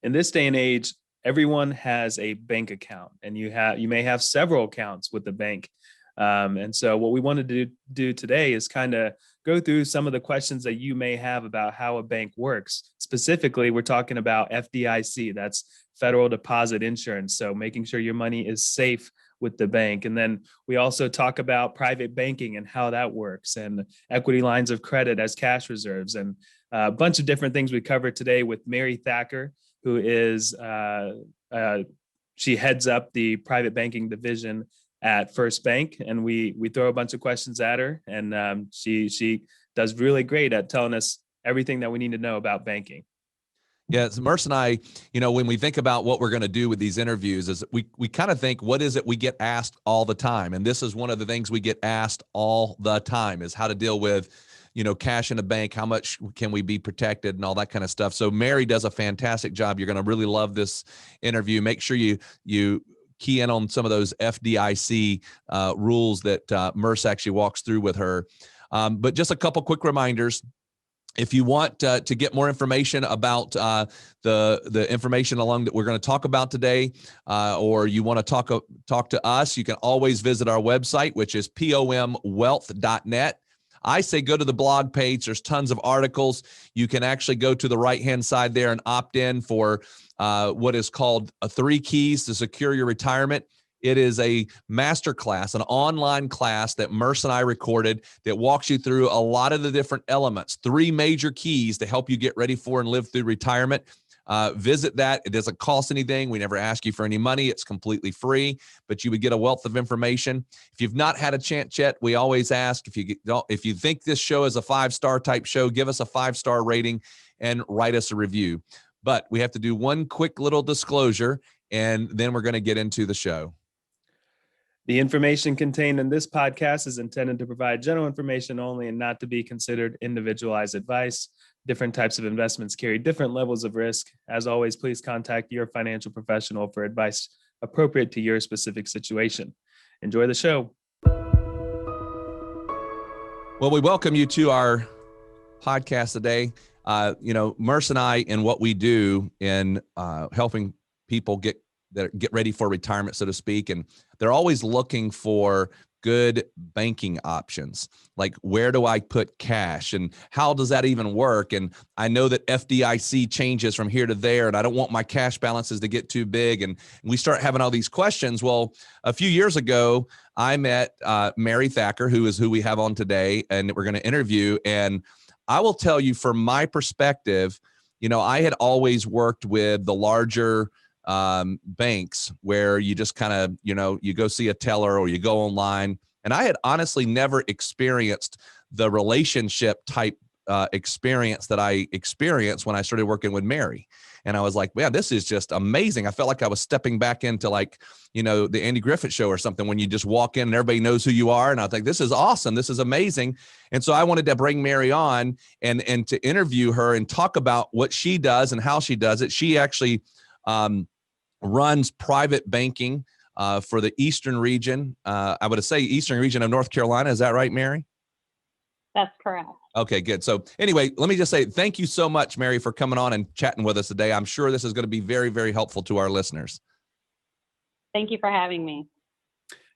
in this day and age, everyone has a bank account, and you may have several accounts with the bank. And so what we wanted to do today is kind of go through some of the questions that you may have about how a bank works. Specifically, we're talking about FDIC, that's Federal Deposit Insurance. So making sure your money is safe with the bank. And then we also talk about private banking and how that works, and equity lines of credit as cash reserves, and a bunch of different things we covered today with Mary Thacker, who is, she heads up the private banking division at First Bank, and we throw a bunch of questions at her, and she does really great at telling us everything that we need to know about banking. Yeah, so Merce and I, when we think about what we're going to do with these interviews, is we kind of think, what is it we get asked all the time? And this is one of the things we get asked all the time, is how to deal with, cash in a bank, how much can we be protected, and all that kind of stuff. So Mary does a fantastic job. You're going to really love this interview. Make sure you key in on some of those FDIC rules that Merce actually walks through with her. But just a couple quick reminders. If you want to get more information about the information along that we're going to talk about today, or you want to talk to us, you can always visit our website, which is pomwealth.net. I say go to the blog page. There's tons of articles. You can actually go to the right-hand side there and opt in for what is called 3 Keys to Secure Your Retirement. It is a master class, an online class that Merce and I recorded that walks you through a lot of the different elements, 3 major keys to help you get ready for and live through retirement. Visit that. It doesn't cost anything. We never ask you for any money. It's completely free, but you would get a wealth of information. If you've not had a chance yet, we always ask, if you think this show is a 5-star type show, give us a 5-star rating and write us a review. But we have to do one quick little disclosure, and then we're going to get into the show. The information contained in this podcast is intended to provide general information only and not to be considered individualized advice. Different types of investments carry different levels of risk. As always, please contact your financial professional for advice appropriate to your specific situation. Enjoy the show. Well, we welcome you to our podcast today. Merce and I, in what we do in helping people get ready for retirement, so to speak, and they're always looking for good banking options. Like, where do I put cash, and how does that even work? And I know that FDIC changes from here to there, and I don't want my cash balances to get too big. And we start having all these questions. Well, a few years ago, I met Mary Thacker, who is who we have on today, and we're going to interview. And I will tell you, from my perspective, I had always worked with the larger banks where you just kind of, you go see a teller or you go online. And I had honestly never experienced the relationship type experience that I experienced when I started working with Mary. And I was like, man, this is just amazing. I felt like I was stepping back into the Andy Griffith Show or something, when you just walk in and everybody knows who you are. And I was like, this is awesome. This is amazing. And so I wanted to bring Mary on and to interview her and talk about what she does and how she does it. She actually runs private banking for the Eastern region. I would say Eastern region of North Carolina. Is that right, Mary? That's correct. Okay, good. So anyway, let me just say thank you so much, Mary, for coming on and chatting with us today. I'm sure this is going to be very, very helpful to our listeners. Thank you for having me.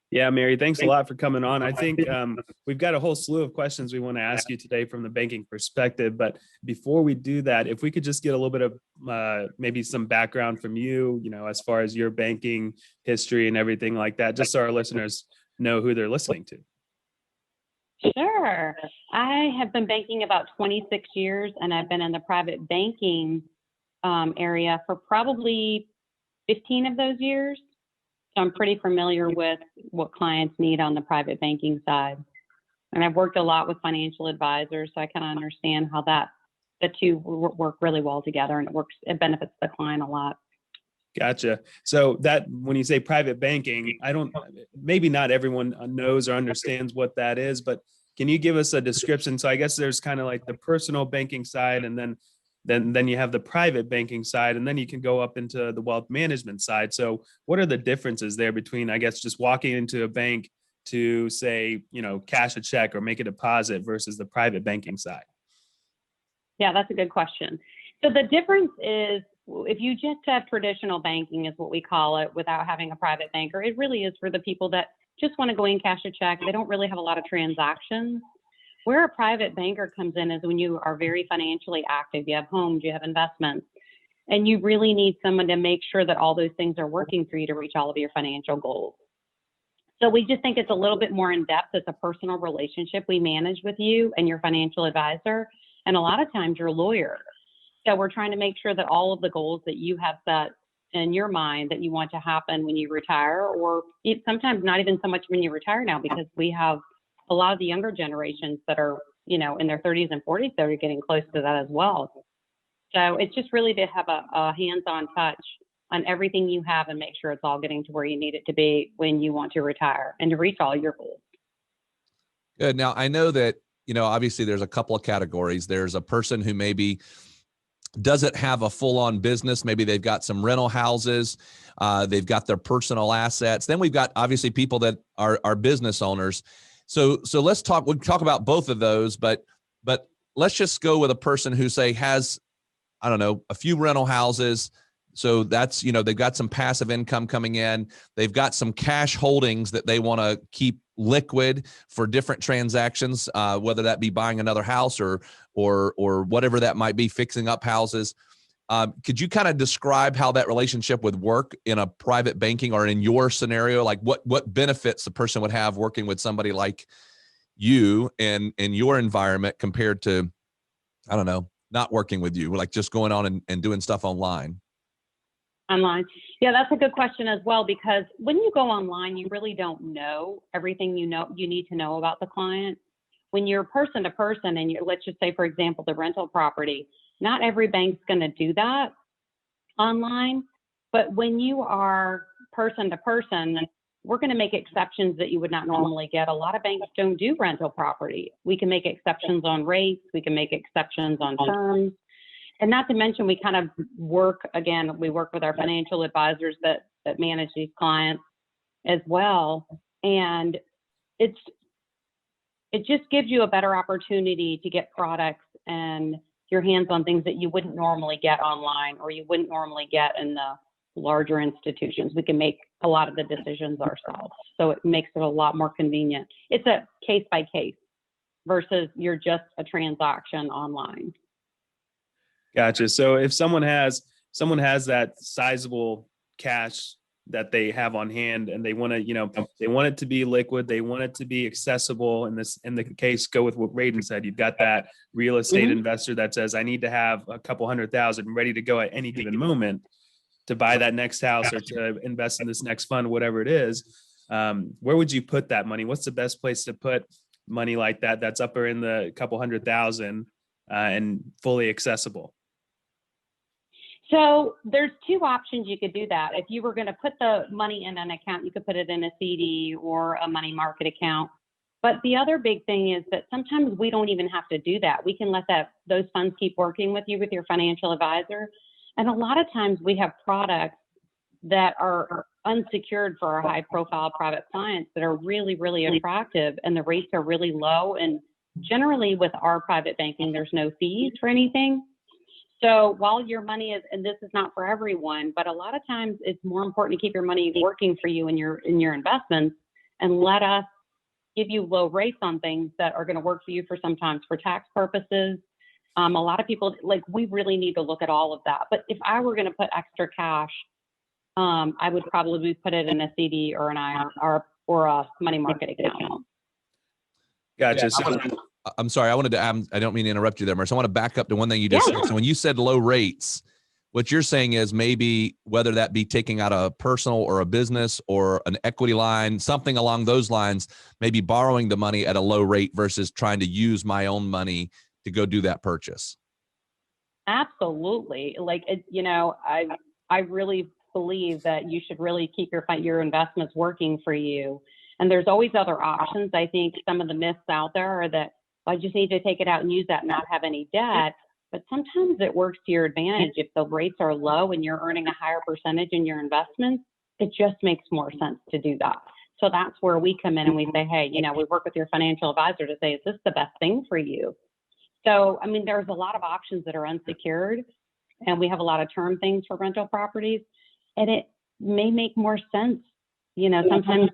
Yeah, Mary, thanks a lot for coming on. I think we've got a whole slew of questions we want to ask you today from the banking perspective. But before we do that, if we could just get a little bit of maybe some background from you, as far as your banking history and everything like that, just so our listeners know who they're listening to. Sure. I have been banking about 26 years, and I've been in the private banking area for probably 15 of those years. So I'm pretty familiar with what clients need on the private banking side. And I've worked a lot with financial advisors, so I kind of understand how the two work really well together, and it benefits the client a lot. Gotcha. So that, when you say private banking, maybe not everyone knows or understands what that is, but can you give us a description? So I guess there's kind of like the personal banking side, and then you have the private banking side, and then you can go up into the wealth management side. So what are the differences there between, I guess, just walking into a bank to say, cash a check or make a deposit versus the private banking side? Yeah, that's a good question. So the difference is, if you just have traditional banking is what we call it without having a private banker, it really is for the people that just want to go in, cash a check. They don't really have a lot of transactions. Where a private banker comes in is when you are very financially active. You have homes, you have investments, and you really need someone to make sure that all those things are working for you to reach all of your financial goals. So we just think it's a little bit more in depth. It's a personal relationship we manage with you and your financial advisor, and a lot of times your lawyer. So we're trying to make sure that all of the goals that you have set in your mind that you want to happen when you retire, or sometimes not even so much when you retire now, because we have a lot of the younger generations that are, in their 30s and 40s that are getting close to that as well. So it's just really to have a hands-on touch on everything you have and make sure it's all getting to where you need it to be when you want to retire and to reach all your goals. Good. Now, I know that, obviously there's a couple of categories. There's a person who maybe doesn't have a full-on business. Maybe they've got some rental houses. They've got their personal assets. Then we've got obviously people that are business owners. So we'll talk about both of those, but let's just go with a person who has, I don't know, a few rental houses. So that's, they've got some passive income coming in. They've got some cash holdings that they want to keep liquid for different transactions, whether that be buying another house or whatever that might be, fixing up houses. Could you kind of describe how that relationship would work in a private banking or in your scenario? Like what benefits the person would have working with somebody like you and in your environment compared to, I don't know, not working with you, like just going on and doing stuff online? Online. Yeah, that's a good question as well, because when you go online, you really don't know everything you need to know about the client. When you're person to person and let's just say, for example, the rental property, not every bank's going to do that online. But when you are person to person, we're going to make exceptions that you would not normally get. A lot of banks don't do rental property. We can make exceptions on rates. We can make exceptions on terms. And not to mention, we kind of work with our financial advisors that manage these clients as well. And it just gives you a better opportunity to get products and your hands on things that you wouldn't normally get online or you wouldn't normally get in the larger institutions. We can make a lot of the decisions ourselves. So it makes it a lot more convenient. It's a case by case versus you're just a transaction online. Gotcha. So if someone has that sizable cash that they have on hand and they want to, they want it to be liquid, they want it to be accessible. In the case, go with what Raiden said. You've got that real estate investor that says, I need to have a couple $100,000 ready to go at any given moment to buy that next house or to invest in this next fund, whatever it is. Where would you put that money? What's the best place to put money like that? That's up in the couple $100,000 and fully accessible. So there's two options you could do that. If you were going to put the money in an account, you could put it in a CD or a money market account. But the other big thing is that sometimes we don't even have to do that. We can let those funds keep working with you with your financial advisor. And a lot of times we have products that are unsecured for our high profile private clients that are really, really attractive and the rates are really low. And generally with our private banking, there's no fees for anything. So while your money is, and this is not for everyone, but a lot of times it's more important to keep your money working for you in your investments and let us give you low rates on things that are going to work for you for sometimes for tax purposes. A lot of people, we really need to look at all of that. But if I were going to put extra cash, I would probably put it in a CD or an IRA or a money market account. Gotcha. I'm sorry. I don't mean to interrupt you there, Marissa. I want to back up to one thing you just said. So when you said low rates, what you're saying is maybe whether that be taking out a personal or a business or an equity line, something along those lines, maybe borrowing the money at a low rate versus trying to use my own money to go do that purchase. Absolutely. I really believe that you should really keep your investments working for you. And there's always other options. I think some of the myths out there are that I just need to take it out and use that and not have any debt. But sometimes it works to your advantage. If the rates are low and you're earning a higher percentage in your investments, it just makes more sense to do that. So that's where we come in and we say, hey, we work with your financial advisor to say, is this the best thing for you? So, there's a lot of options that are unsecured. and we have a lot of term things for rental properties, and it may make more sense. You know, sometimes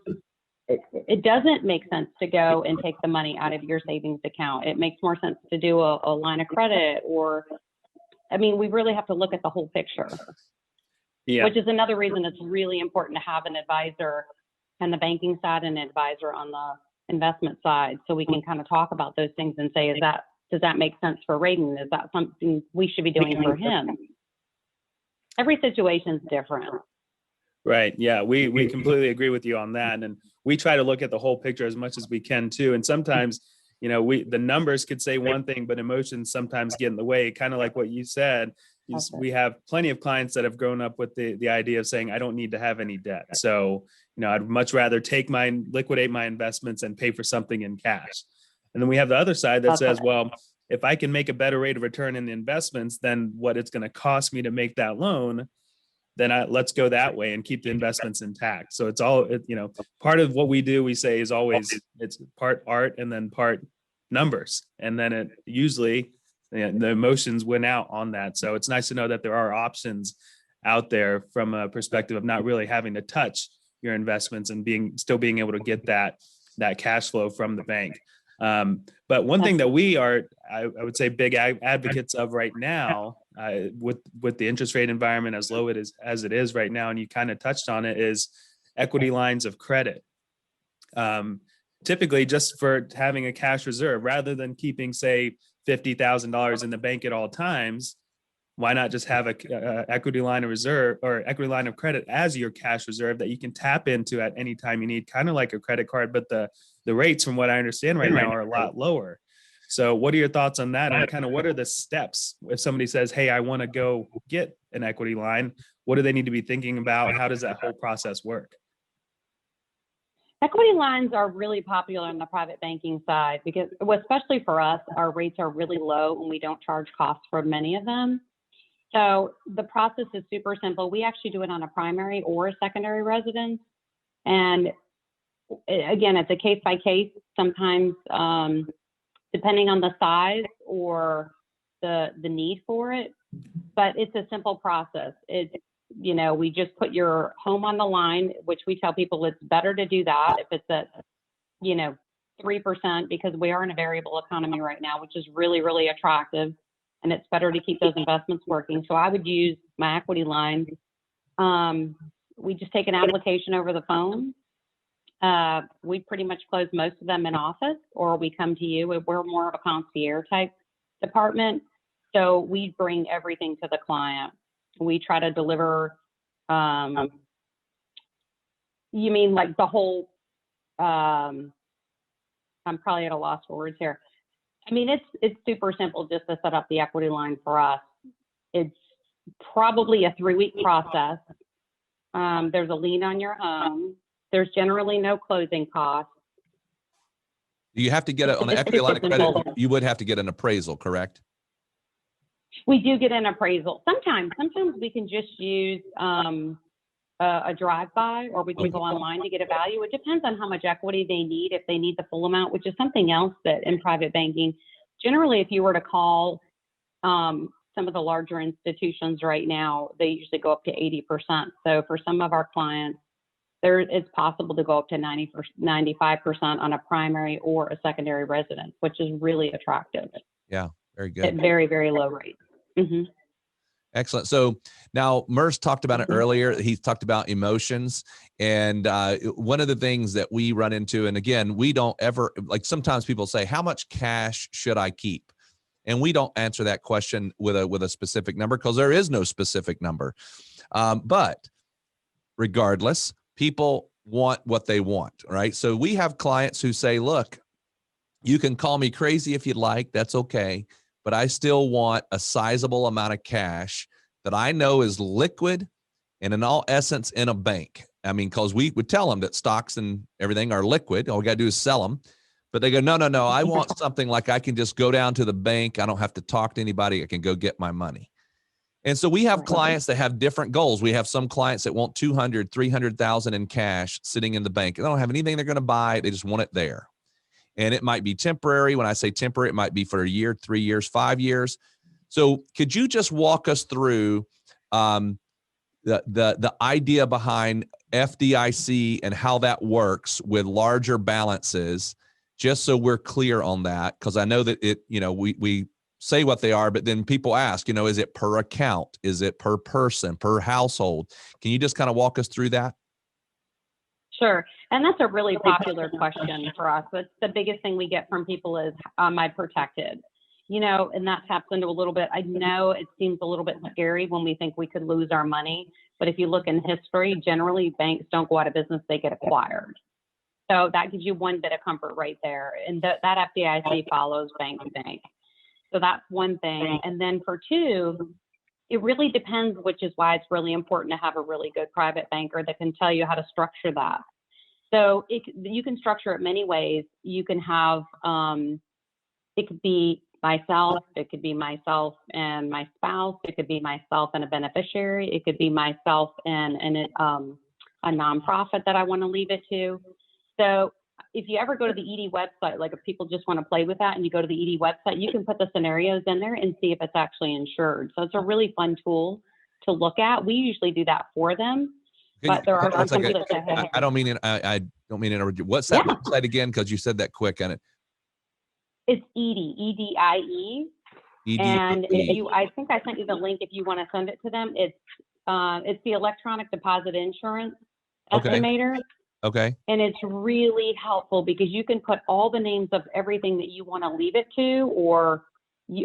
it doesn't make sense to go and take the money out of your savings account. It makes more sense to do a line of credit, or, I mean, we really have to look at the whole picture, which is another reason it's really important to have an advisor on the banking side and an advisor on the investment side, so we can kind of talk about those things and say, does that make sense for Raiden? Is that something we should be doing for him? Every situation is different. Right. Yeah, we completely agree with you on that. And we try to look at the whole picture as much as we can too. And sometimes, you know, the numbers could say one thing, but emotions sometimes get in the way, kind of like what you said. We have plenty of clients that have grown up with the idea of saying, I don't need to have any debt. So, you know, I'd much rather liquidate my investments and pay for something in cash. And then we have the other side that says, well, if I can make a better rate of return in the investments than what it's going to cost me to make that loan, then let's go that way and keep the investments intact. So it's all, you know, part of what we do, we say is always, it's part art and then part numbers. And then it usually, the emotions win out on that. So it's nice to know that there are options out there from a perspective of not really having to touch your investments and still being able to get that cash flow from the bank. But one thing that we are, I would say, big advocates of right now, with the interest rate environment as low as it is right now, and you kind of touched on it, is equity lines of credit. Typically, just for having a cash reserve, rather than keeping, say, $50,000 in the bank at all times, why not just have a equity line of reserve or equity line of credit as your cash reserve that you can tap into at any time you need, kind of like a credit card, but the rates, from what I understand right now, are a lot lower. So what are your thoughts on that? And kind of what are the steps if somebody says, hey, I want to go get an equity line? What do they need to be thinking about? How does that whole process work? Equity lines are really popular on the private banking side because, well, especially for us, our rates are really low and we don't charge costs for many of them. So the process is super simple. We actually do it on a primary or a secondary residence. And again, it's a case by case, sometimes depending on the size or the need for it, but it's a simple process. You know, we just put your home on the line, which we tell people it's better to do that if it's at, you know, 3%, because we are in a variable economy right now, which is really, really attractive. And it's better to keep those investments working. So I would use my equity line. We just take an application over the phone. We pretty much close most of them in office, or we come to you. We're more of a concierge type department. So we bring everything to the client. We try to deliver, you mean like the whole, I'm probably at a loss for words here. I mean, it's super simple just to set up the equity line for us. It's probably a 3-week process. There's a lien on your home. There's generally no closing costs. You have to get it on an equity line of credit. You would have to get an appraisal, correct? We do get an appraisal. Sometimes we can just use a drive-by, or we can go online to get a value. It depends on how much equity they need, if they need the full amount, which is something else that in private banking, generally, if you were to call some of the larger institutions right now, they usually go up to 80%. So for some of our clients, it's possible to go up to 95% on a primary or a secondary residence, which is really attractive. Yeah, very good. At very, very low rates. Mm-hmm. Excellent. So now Merce talked about it earlier. He talked about emotions. And one of the things that we run into, and again, we don't ever, like sometimes people say, how much cash should I keep? And we don't answer that question with a specific number, because there is no specific number. But regardless, people want what they want, right? So we have clients who say, look, you can call me crazy if you'd like, that's okay, but I still want a sizable amount of cash that I know is liquid and in all essence in a bank. I mean, because we would tell them that stocks and everything are liquid. All we got to do is sell them. But they go, no, I want something like I can just go down to the bank. I don't have to talk to anybody. I can go get my money. And so we have clients that have different goals. We have some clients that want $200,000, $300,000 in cash sitting in the bank. They don't have anything they're going to buy. They just want it there. And it might be temporary. When I say temporary, it might be for a year, 3 years, 5 years. So could you just walk us through the idea behind FDIC and how that works with larger balances, just so we're clear on that? Because I know that we say what they are, but then people ask, is it per account? Is it per person, per household? Can you just kind of walk us through that? Sure. And that's a really popular question for us. It's the biggest thing we get from people is, am I protected? And that taps into a little bit. I know it seems a little bit scary when we think we could lose our money, but if you look in history, generally banks don't go out of business, they get acquired. So that gives you one bit of comfort right there. And that FDIC follows bank to bank. So that's one thing. And then for two, it really depends, which is why it's really important to have a really good private banker that can tell you how to structure that. So you can structure it many ways. You can have, it could be myself, it could be myself and my spouse, it could be myself and a beneficiary, it could be myself and a nonprofit that I want to leave it to. So if you ever go to the ED website, like if people just want to play with that and you go to the ED website, you can put the scenarios in there and see if it's actually insured. So it's a really fun tool to look at. We usually do that for them, but there are some people that say, hey, I don't mean it. I don't mean to interrupt you. What's that website again? Because you said that quick on it. It's EDIE, EDIE. And I think I sent you the link if you want to send it to them. It's the electronic deposit insurance estimator. Okay. And it's really helpful because you can put all the names of everything that you want to leave it to, or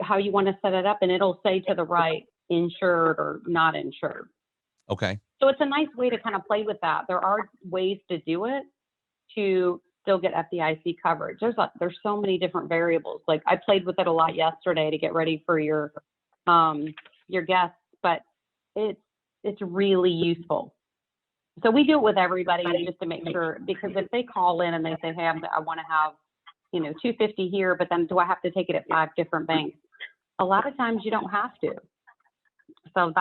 how you want to set it up, and it'll say to the right, insured or not insured. Okay. So it's a nice way to kind of play with that. There are ways to do it to still get FDIC coverage. There's so many different variables. Like I played with it a lot yesterday to get ready for your guests, but it's really useful. So we do it with everybody just to make sure, because if they call in and they say, hey, I want to have, $250 here, but then do I have to take it at 5 different banks? A lot of times you don't have to. So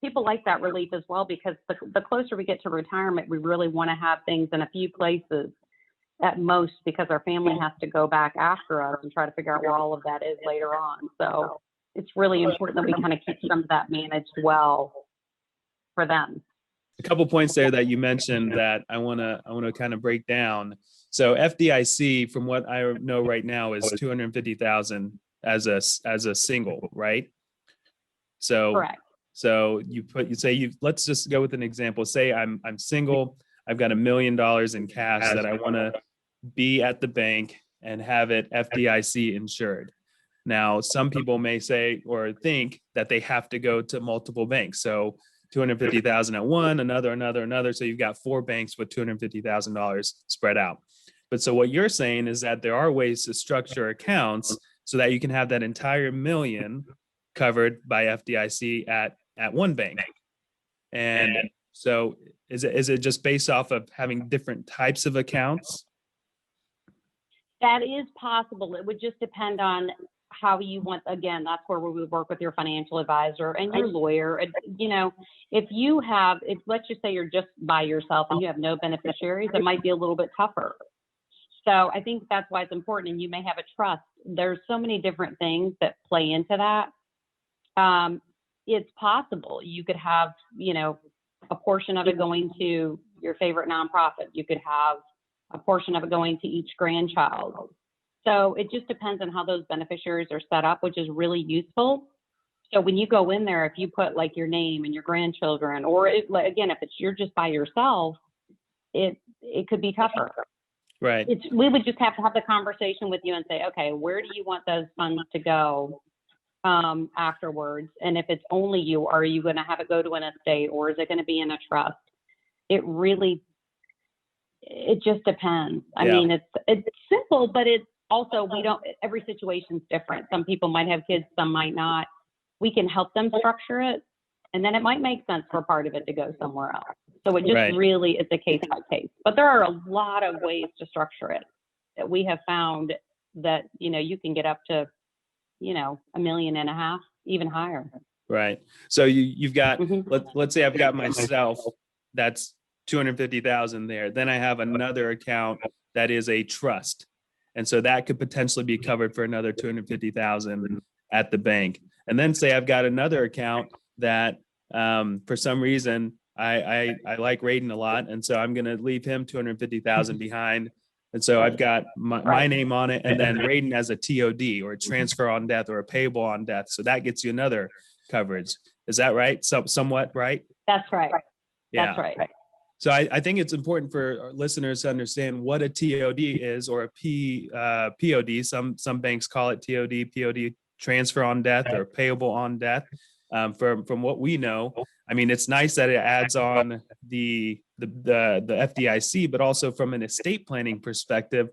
people like that relief as well, because the closer we get to retirement, we really want to have things in a few places at most, because our family has to go back after us and try to figure out where all of that is later on. So it's really important that we kind of keep some of that managed well for them. A couple points there that you mentioned that I want to kind of break down. So FDIC, from what I know right now, is 250,000 as a single, right? So correct. So let's just go with an example. Say I'm single, I've got $1 million in cash that I want to be at the bank and have it FDIC insured. Now, some people may say or think that they have to go to multiple banks. So 250,000 at one, another. So you've got 4 banks with $250,000 spread out. But so what you're saying is that there are ways to structure accounts so that you can have that entire $1 million covered by FDIC at one bank. And so is it just based off of having different types of accounts? That is possible. It would just depend on how you want. Again, that's where we would work with your financial advisor and your lawyer. And, if let's just say you're just by yourself and you have no beneficiaries, it might be a little bit tougher. So I think that's why it's important. And you may have a trust. There's so many different things that play into that. It's possible you could have, a portion of it going to your favorite nonprofit. You could have a portion of it going to each grandchild. So it just depends on how those beneficiaries are set up, which is really useful. So when you go in there, if you put like your name and your grandchildren, or if you're just by yourself, it could be tougher. Right. We would just have to have the conversation with you and say, okay, where do you want those funds to go afterwards? And if it's only you, are you going to have it go to an estate, or is it going to be in a trust? It just depends. I mean, it's simple, but it's also, every situation's different. Some people might have kids, some might not. We can help them structure it, and then it might make sense for part of it to go somewhere else. So it just really is a case by case. But there are a lot of ways to structure it that we have found that, you can get up to, $1.5 million, even higher. Right. So you've got, let's say I've got myself, that's 250,000 there. Then I have another account that is a trust. And so that could potentially be covered for another 250,000. at the bank. And then say I've got another account that for some reason I like Raiden a lot, and so I'm going to leave him 250,000 behind. And so I've got my name on it, and then Raiden as a TOD, or a transfer on death, or a payable on death. So that gets you another coverage. Is that right? somewhat right? That's right. Yeah. That's right. So I think it's important for our listeners to understand what a TOD is, or a POD. Some banks call it TOD, POD, transfer on death, or payable on death. From what we know, I mean, it's nice that it adds on the FDIC, but also from an estate planning perspective,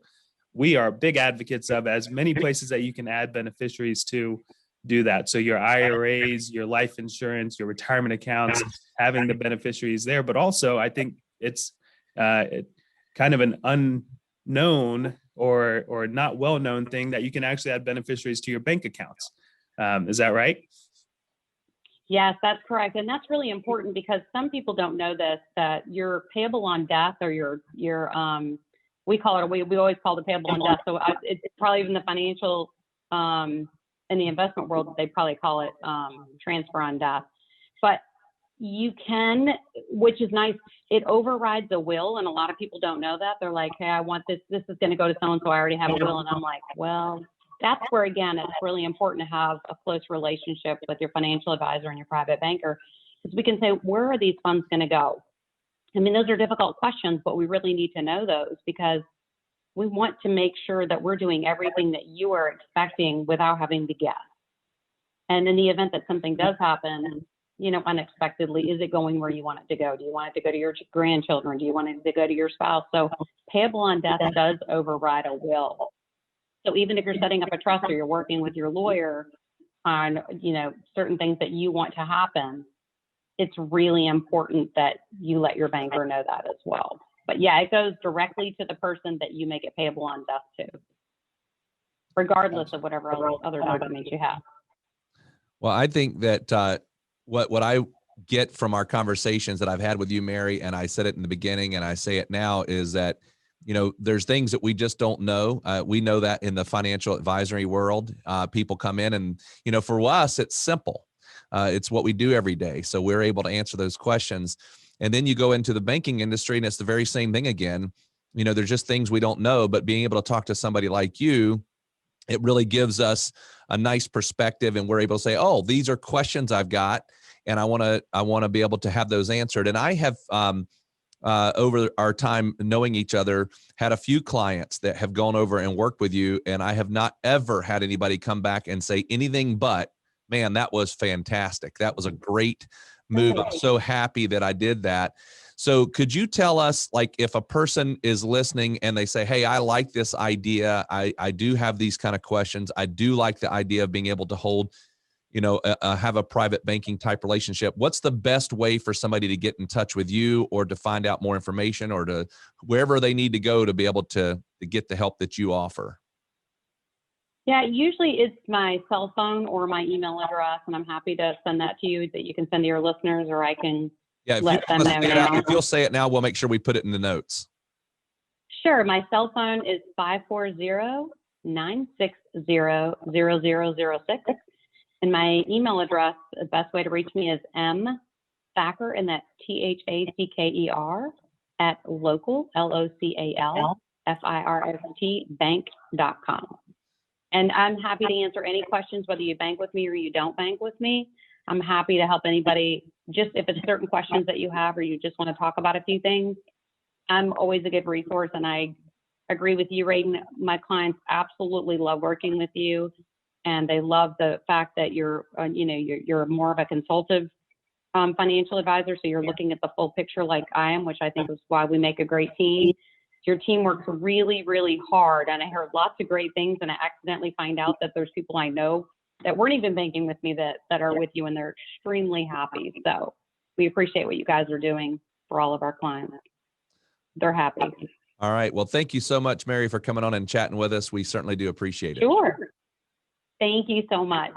we are big advocates of as many places that you can add beneficiaries to do that. So your IRAs, your life insurance, your retirement accounts, having the beneficiaries there, but also I think it's kind of an unknown or not well-known thing that you can actually add beneficiaries to your bank accounts. Is that right? Yes, that's correct. And that's really important because some people don't know this, that your payable on death, or your we call it, we always call it payable on death. So it's probably even the financial, in the investment world, they probably call it transfer on death. But you can, which is nice, it overrides a will. And a lot of people don't know that. They're like, hey, I want this is going to go to so-and-so, I already have a will. And I'm like, well, that's where, again, it's really important to have a close relationship with your financial advisor and your private banker, because we can say, where are these funds going to go? I mean, those are difficult questions, but we really need to know those, because we want to make sure that we're doing everything that you are expecting without having to guess. And in the event that something does happen, unexpectedly, is it going where you want it to go? Do you want it to go to your grandchildren? Do you want it to go to your spouse? So payable on death does override a will. So even if you're setting up a trust, or you're working with your lawyer on, certain things that you want to happen, it's really important that you let your banker know that as well. But yeah, it goes directly to the person that you make it payable on death to, regardless of whatever other documents you have. Well, I think that what I get from our conversations that I've had with you, Mary, and I said it in the beginning and I say it now, is that there's things that we just don't know. We know that in the financial advisory world, people come in and, for us, it's simple. It's what we do every day. So we're able to answer those questions. And then you go into the banking industry and it's the very same thing again. There's just things we don't know, but being able to talk to somebody like you, it really gives us a nice perspective, and we're able to say, oh, these are questions I've got, and I want to be able to have those answered. And I have, over our time knowing each other, had a few clients that have gone over and worked with you, and I have not ever had anybody come back and say anything but, man, that was fantastic. That was a great move. I'm so happy that I did that. So could you tell us, like, if a person is listening and they say, hey, I like this idea, I do have these kind of questions, I do like the idea of being able to hold, have a private banking type relationship, what's the best way for somebody to get in touch with you, or to find out more information, or to wherever they need to go to be able to get the help that you offer? Yeah, usually it's my cell phone or my email address, and I'm happy to send that to you, that you can send to your listeners, or I can let them know now. If you'll say it now, we'll make sure we put it in the notes. Sure. My cell phone is 540-960-0006. And my email address, the best way to reach me is mthacker, and that's THACKER, at local, LOCALFIRST bank.com. And I'm happy to answer any questions, whether you bank with me or you don't bank with me. I'm happy to help anybody. Just if it's certain questions that you have, or you just want to talk about a few things, I'm always a good resource. And I agree with you, Raiden. My clients absolutely love working with you, and they love the fact that you're more of a consultative financial advisor. So you're looking at the full picture like I am, which I think is why we make a great team. Your team works really, really hard, and I heard lots of great things, and I accidentally find out that there's people I know that weren't even banking with me that are with you, and they're extremely happy. So we appreciate what you guys are doing for all of our clients. They're happy. All right. Well, thank you so much, Mary, for coming on and chatting with us. We certainly do appreciate it. Sure. Thank you so much.